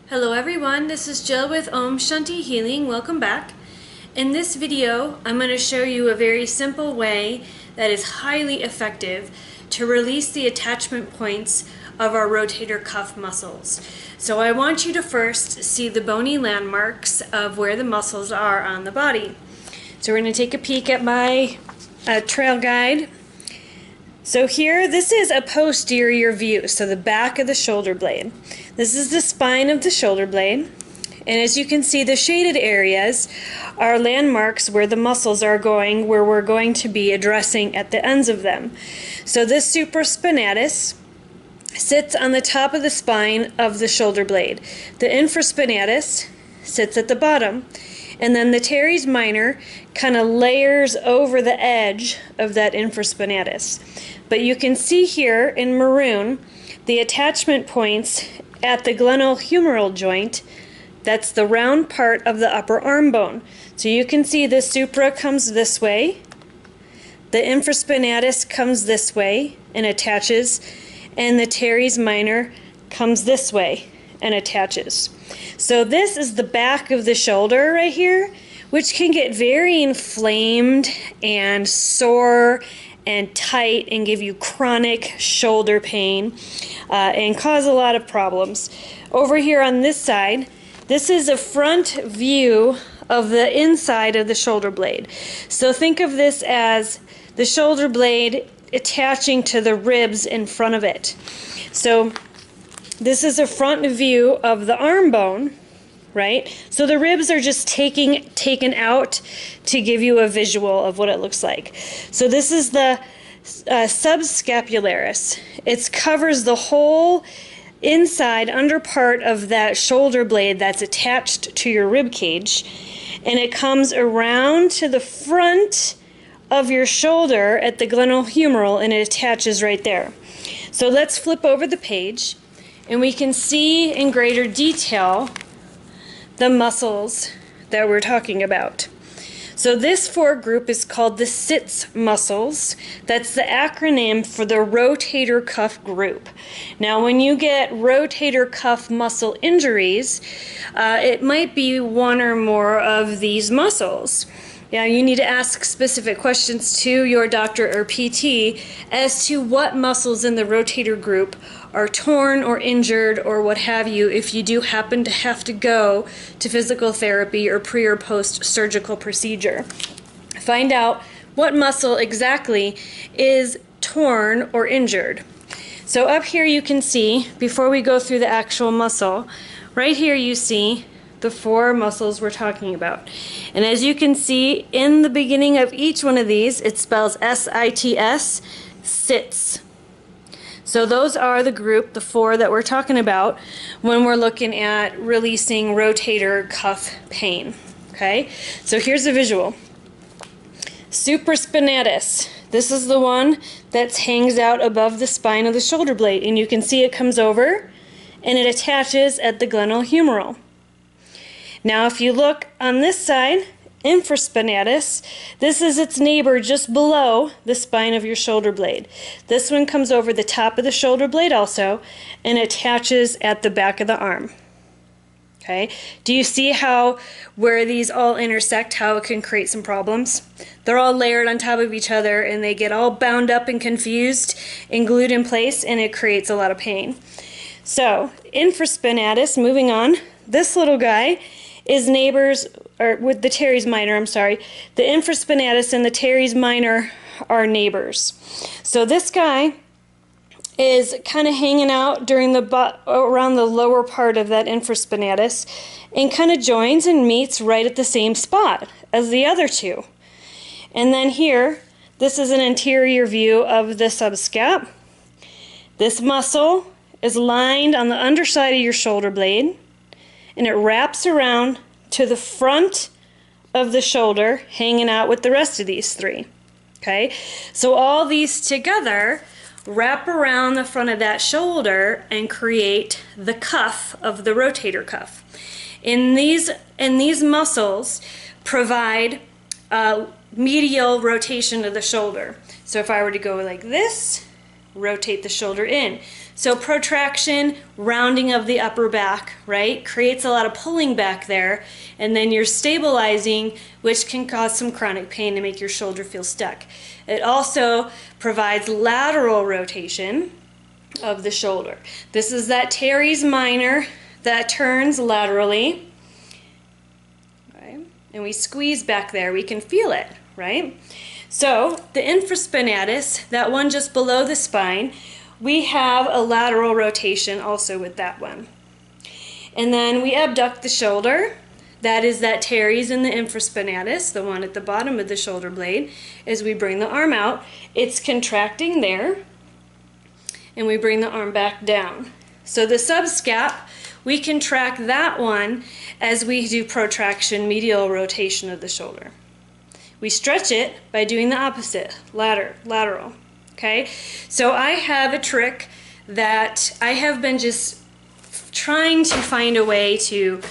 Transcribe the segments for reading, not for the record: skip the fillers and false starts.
Hello everyone, this is Jill with Shanti Healing. Welcome back. In this video, I'm going to show you a very simple way that is highly effective to release the attachment points of our rotator cuff muscles. So I want you to first see the bony landmarks of where the muscles are on the body. So we're going to take a peek at my trail guide. So here, this is a posterior view, so the back of the shoulder blade. This is the spine of the shoulder blade, and as you can see, the shaded areas are landmarks where the muscles are going, where we're going to be addressing at the ends of them. So this supraspinatus sits on the top of the spine of the shoulder blade. The infraspinatus sits at the bottom, and then the teres minor kind of layers over the edge of that infraspinatus. But you can see here in maroon the attachment points at the glenohumeral joint. That's the round part of the upper arm bone. So you can see the supra comes this way, the infraspinatus comes this way and attaches, and the teres minor comes this way and attaches. So this is the back of the shoulder right here, which can get very inflamed and sore and tight and give you chronic shoulder pain and cause a lot of problems. Over here on this side, this is a front view of the inside of the shoulder blade. So think of this as the shoulder blade attaching to the ribs in front of it. So this is a front view of the arm bone, right? So the ribs are just taken out to give you a visual of what it looks like. So this is the subscapularis. It covers the whole inside under part of that shoulder blade that's attached to your rib cage, and it comes around to the front of your shoulder at the glenohumeral, and it attaches right there. So let's flip over the page, and we can see in greater detail the muscles that we're talking about. So this foregroup is called the sits muscles. That's the acronym for the rotator cuff group. Now when you get rotator cuff muscle injuries, it might be one or more of these muscles. Now you need to ask specific questions to your doctor or PT as to what muscles in the rotator group are torn or injured or what have you if you do happen to have to go to physical therapy or pre or post surgical procedure. Find out what muscle exactly is torn or injured. So up here you can see, before we go through the actual muscle, right here you see the four muscles we're talking about. And as you can see in the beginning of each one of these, it spells S-I-T-S, sits. So those are the group, the four that we're talking about when we're looking at releasing rotator cuff pain. Okay, so here's a visual. Supraspinatus. This is the one that hangs out above the spine of the shoulder blade, and you can see it comes over and it attaches at the glenohumeral. Now if you look on this side, infraspinatus, this is its neighbor just below the spine of your shoulder blade. This one comes over the top of the shoulder blade also and attaches at the back of the arm. Okay, do you see how where these all intersect, how it can create some problems? They're all layered on top of each other and they get all bound up and confused and glued in place, and it creates a lot of pain. So infraspinatus, moving on, this little guy is neighbors, or with the teres minor, I'm sorry. The infraspinatus and the teres minor are neighbors. So this guy is kind of hanging out during the around the lower part of that infraspinatus and kind of joins and meets right at the same spot as the other two. And then here, this is an anterior view of the subscap. This muscle is lined on the underside of your shoulder blade, and it wraps around to the front of the shoulder, hanging out with the rest of these three. Okay, so all these together wrap around the front of that shoulder and create the cuff of the rotator cuff. And these muscles provide medial rotation of the shoulder. So if I were to go like this rotate the shoulder in. So protraction, rounding of the upper back, right, creates a lot of pulling back there, and then you're stabilizing, which can cause some chronic pain and make your shoulder feel stuck. It also provides lateral rotation of the shoulder. This is that teres minor that turns laterally. Okay. And we squeeze back there. We can feel it, right? So the infraspinatus, that one just below the spine, we have a lateral rotation also with that one. And then we abduct the shoulder. That is that teres in the infraspinatus, the one at the bottom of the shoulder blade. As we bring the arm out, it's contracting there, and we bring the arm back down. So the subscap, we contract that one as we do protraction, medial rotation of the shoulder. We stretch it by doing the opposite, lateral. Okay, so I have a trick that I have been just trying to find a way to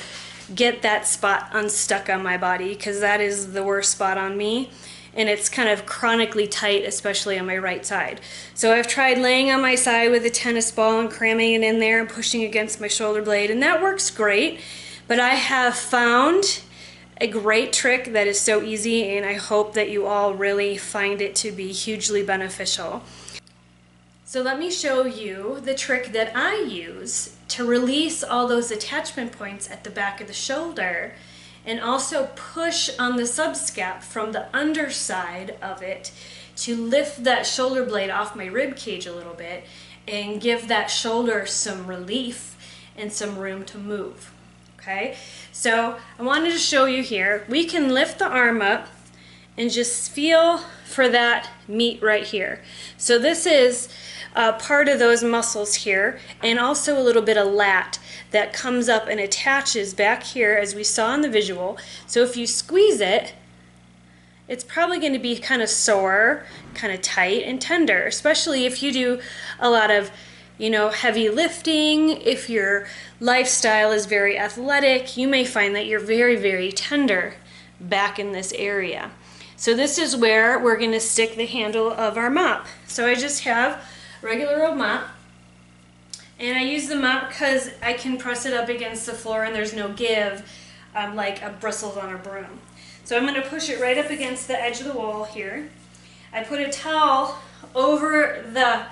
get that spot unstuck on my body, because that is the worst spot on me, and it's kind of chronically tight, especially on my right side. So I've tried laying on my side with a tennis ball and cramming it in there and pushing against my shoulder blade, and that works great. But I have found a great trick that is so easy, and I hope that you all really find it to be hugely beneficial. So let me show you the trick that I use to release all those attachment points at the back of the shoulder, and also push on the subscap from the underside of it to lift that shoulder blade off my rib cage a little bit and give that shoulder some relief and some room to move. Okay, so I wanted to show you here, we can lift the arm up and just feel for that meat right here. So this is part of those muscles here, and also a little bit of lat that comes up and attaches back here as we saw in the visual. So if you squeeze it, it's probably going to be kind of sore, kind of tight and tender, especially if you do a lot of heavy lifting. If your lifestyle is very athletic, you may find that you're very, very tender back in this area. So this is where we're going to stick the handle of our mop. So I just have a regular old mop, and I use the mop because I can press it up against the floor and there's no give like a bristles on a broom. So I'm going to push it right up against the edge of the wall here. I put a towel over the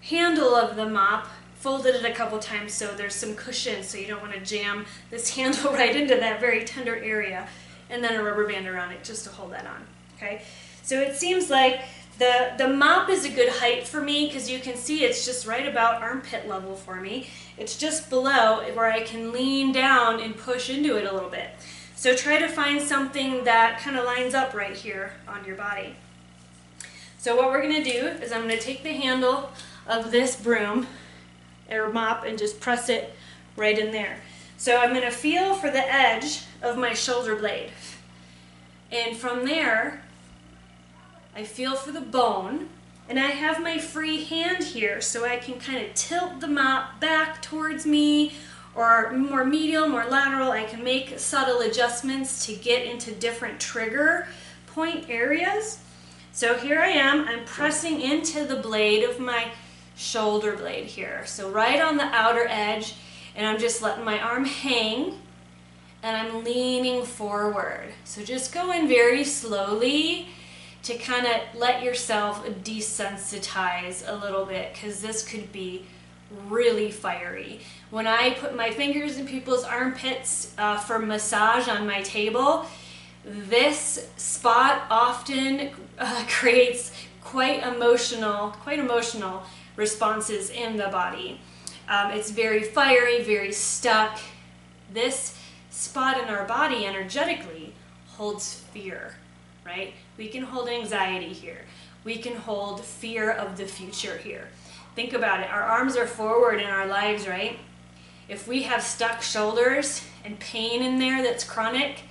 handle of the mop, folded it a couple times so there's some cushion, so you don't want to jam this handle right into that very tender area, and then a rubber band around it just to hold that on. Okay, so it seems like the mop is a good height for me, because you can see it's just right about armpit level for me. It's just below where I can lean down and push into it a little bit. So try to find something that kind of lines up right here on your body. So what we're going to do is I'm going to take the handle of this broom or mop and just press it right in there. So I'm going to feel for the edge of my shoulder blade, and from there I feel for the bone, and I have my free hand here so I can kind of tilt the mop back towards me, or more medial, more lateral. I can make subtle adjustments to get into different trigger point areas. So here I am, I'm pressing into the blade of my shoulder blade here. So right on the outer edge, and I'm just letting my arm hang, and I'm leaning forward. So just go in very slowly to kind of let yourself desensitize a little bit, because this could be really fiery. When I put my fingers in people's armpits for massage on my table, this spot often creates quite emotional responses in the body. It's very fiery, very stuck. This spot in our body energetically holds fear, right? We can hold anxiety here. We can hold fear of the future here. Think about it. Our arms are forward in our lives, right? If we have stuck shoulders and pain in there that's chronic,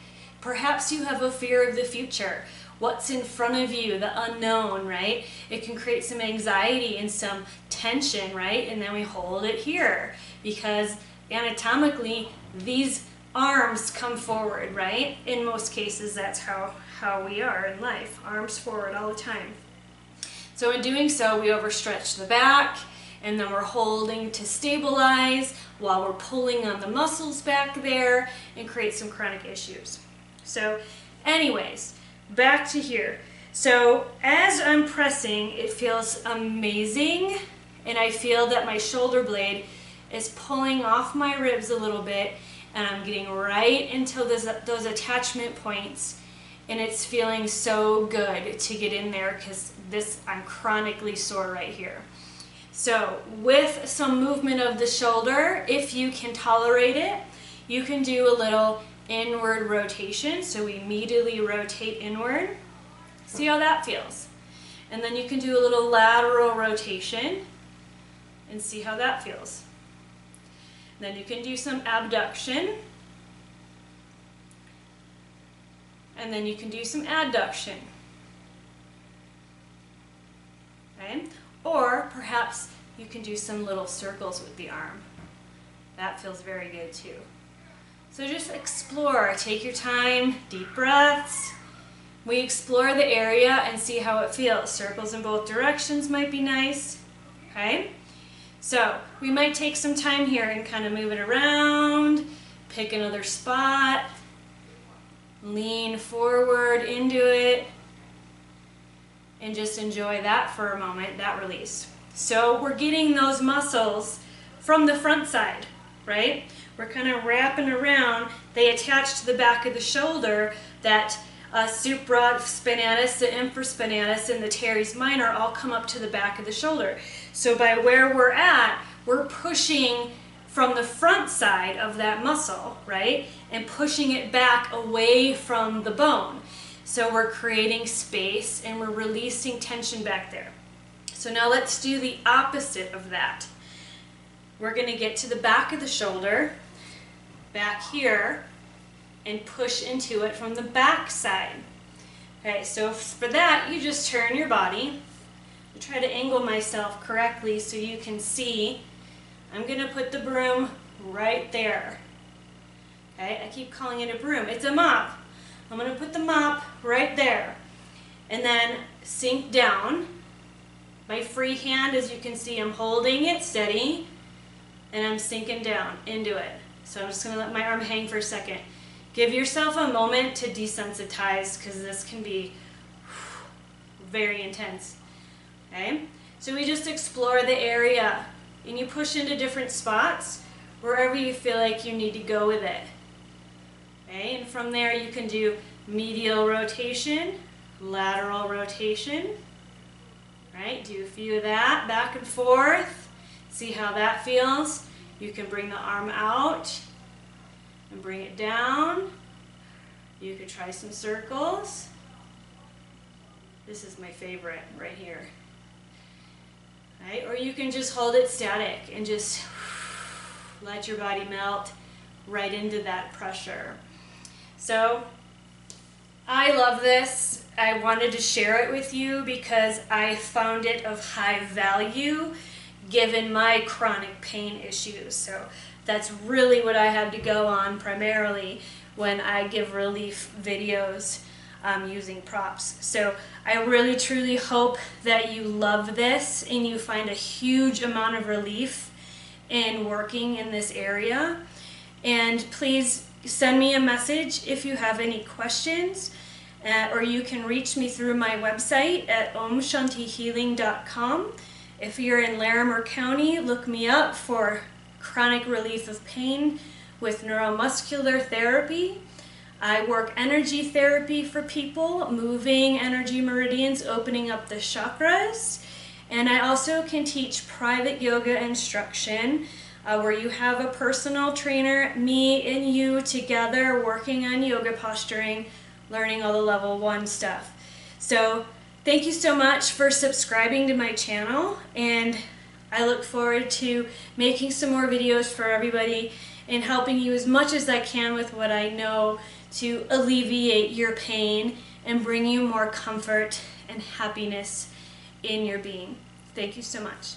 perhaps you have a fear of the future. What's in front of you, the unknown, right? It can create some anxiety and some tension, right? And then we hold it here because anatomically these arms come forward, right? In most cases, that's how we are in life, arms forward all the time. So in doing so, we overstretch the back, and then we're holding to stabilize while we're pulling on the muscles back there and create some chronic issues. So anyways, back to here. So as I'm pressing, it feels amazing, and I feel that my shoulder blade is pulling off my ribs a little bit, and I'm getting right into those attachment points, and it's feeling so good to get in there because I'm chronically sore right here. So with some movement of the shoulder, if you can tolerate it, you can do a little inward rotation. So we immediately rotate inward. See how that feels. And then you can do a little lateral rotation and see how that feels. Then you can do some abduction. And then you can do some adduction. Okay? Or perhaps you can do some little circles with the arm. That feels very good too. So just explore, take your time, deep breaths. We explore the area and see how it feels. Circles in both directions might be nice. Okay? So we might take some time here and kind of move it around, pick another spot, lean forward into it, and just enjoy that for a moment, that release. So we're getting those muscles from the front side, right? We're kind of wrapping around. They attach to the back of the shoulder. That supraspinatus, the infraspinatus, and the teres minor all come up to the back of the shoulder. So by where we're at, we're pushing from the front side of that muscle, right? And pushing it back away from the bone. So we're creating space and we're releasing tension back there. So now let's do the opposite of that. We're going to get to the back of the shoulder, back here, and push into it from the back side. Okay, so for that, you just turn your body. I try to angle myself correctly so you can see. I'm going to put the broom right there. Okay, I keep calling it a broom. It's a mop. I'm going to put the mop right there and then sink down. My free hand, as you can see, I'm holding it steady and I'm sinking down into it. So I'm just going to let my arm hang for a second. Give yourself a moment to desensitize because this can be very intense. Okay? So we just explore the area and you push into different spots wherever you feel like you need to go with it. Okay, and from there you can do medial rotation, lateral rotation, right? Do a few of that, back and forth, see how that feels. You can bring the arm out and bring it down. You could try some circles. This is my favorite right here. Right? Or you can just hold it static and just let your body melt right into that pressure. So I love this. I wanted to share it with you because I found it of high value given my chronic pain issues. So that's really what I had to go on primarily when I give relief videos using props. So I really truly hope that you love this and you find a huge amount of relief in working in this area. And please send me a message if you have any questions, or you can reach me through my website at omshantihealing.com. If you're in Larimer County, look me up for chronic relief of pain with neuromuscular therapy. I work energy therapy for people, moving energy meridians, opening up the chakras. And I also can teach private yoga instruction where you have a personal trainer, me and you together working on yoga posturing, learning all the level 1 stuff. So thank you so much for subscribing to my channel, and I look forward to making some more videos for everybody and helping you as much as I can with what I know to alleviate your pain and bring you more comfort and happiness in your being. Thank you so much.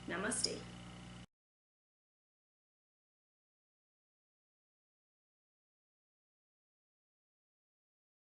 Namaste.